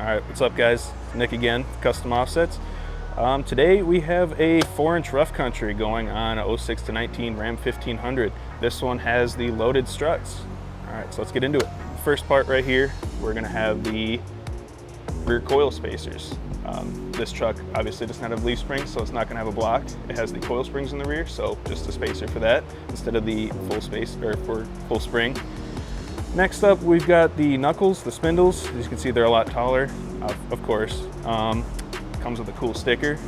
All right, what's up guys? Nick again, Custom Offsets. Today we have a 4-inch Rough Country going on a 06 to 19 Ram 1500. This one has the loaded struts. All right, so let's get into it. First part right here, we're gonna have the rear coil spacers. This truck obviously does not have leaf springs, so it's not gonna have a block. It has the coil springs in the rear, so just a spacer for that instead of the full space or for full spring. Next up, we've got the knuckles, the spindles. As you can see, they're a lot taller, of course. Comes with a cool sticker.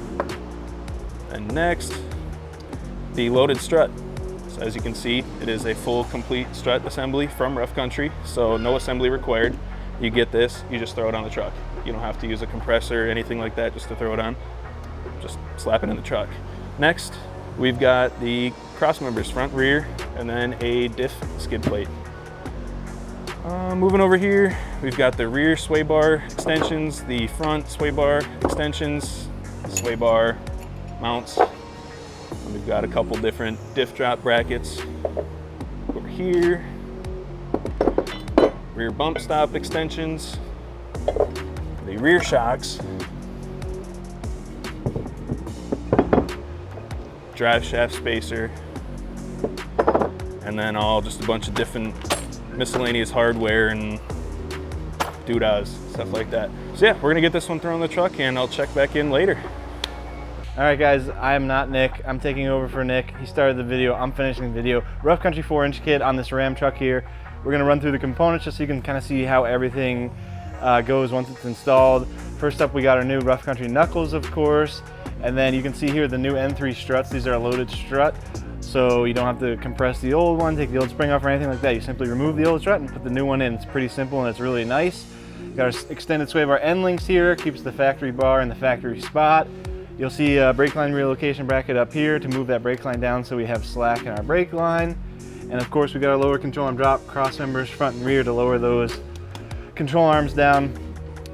And next, the loaded strut. So as you can see, it is a full complete strut assembly from Rough Country, so no assembly required. You get this, you just throw it on the truck. You don't have to use a compressor or anything like that just to throw it on. Just slap it in the truck. Next, we've got the cross members, front, rear, and then a diff skid plate. Moving over here, we've got the rear sway bar extensions, the front sway bar extensions, sway bar mounts. And we've got a couple different diff drop brackets over here. Rear bump stop extensions, the rear shocks, drive shaft spacer, and then just a bunch of different miscellaneous hardware and doodahs, stuff like that. So yeah, we're gonna get this one thrown in the truck and I'll check back in later. All right guys, I am not Nick. I'm taking over for Nick. He started the video, I'm finishing the video. Rough Country 4-inch kit on this Ram truck here. We're gonna run through the components just so you can kind of see how everything goes once it's installed. First up, we got our new Rough Country knuckles, of course. And then you can see here the new N3 struts. These are a loaded strut. So you don't have to compress the old one, take the old spring off or anything like that. You simply remove the old strut and put the new one in. It's pretty simple and it's really nice. Got our extended sway bar end links here, keeps the factory bar in the factory spot. You'll see a brake line relocation bracket up here to move that brake line down so we have slack in our brake line. And of course we got our lower control arm drop cross members front and rear to lower those control arms down,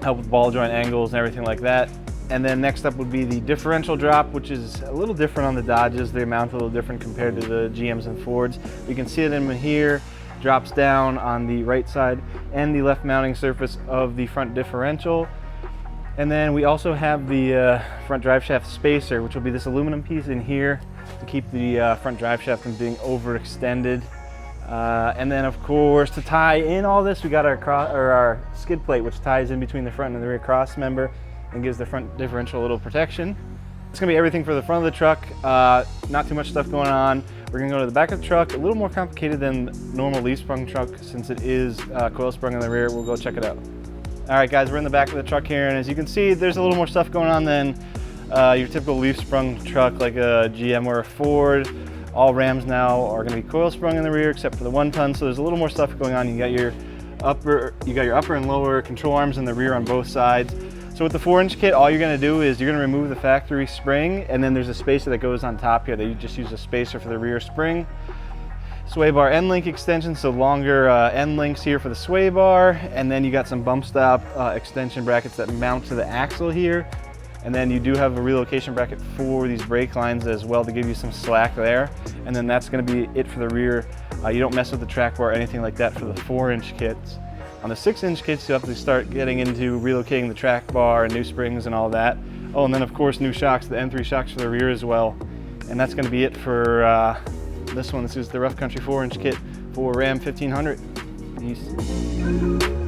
help with ball joint angles and everything like that. And then next up would be the differential drop, which is a little different on the Dodges. They mount a little different compared to the GMs and Fords. You can see it in here, drops down on the right side and the left mounting surface of the front differential. And then we also have the front drive shaft spacer, which will be this aluminum piece in here to keep the front drive shaft from being overextended. And then of course, to tie in all this, we got our skid plate, which ties in between the front and the rear cross member and gives the front differential a little protection. It's gonna be everything for the front of the truck. Not too much stuff going on. We're gonna go to the back of the truck, a little more complicated than normal leaf sprung truck since it is coil sprung in the rear. We'll go check it out. All right guys, we're in the back of the truck here, and as you can see, there's a little more stuff going on than your typical leaf sprung truck like a GM or a Ford. All Rams now are gonna be coil sprung in the rear except for the 1-ton, so there's a little more stuff going on. You got your upper and lower control arms in the rear on both sides. So with the 4-inch kit, all you're gonna do is you're gonna remove the factory spring, and then there's a spacer that goes on top here that you just use a spacer for the rear spring. Sway bar end link extension, so longer end links here for the sway bar, and then you got some bump stop extension brackets that mount to the axle here. And then you do have a relocation bracket for these brake lines as well to give you some slack there. And then that's gonna be it for the rear. You don't mess with the track bar or anything like that for the 4-inch kits. On the 6-inch kits, you have to start getting into relocating the track bar and new springs and all that. Oh, and then of course new shocks, the N3 shocks for the rear as well. And that's gonna be it for this one. This is the Rough Country 4-inch kit for Ram 1500. Peace.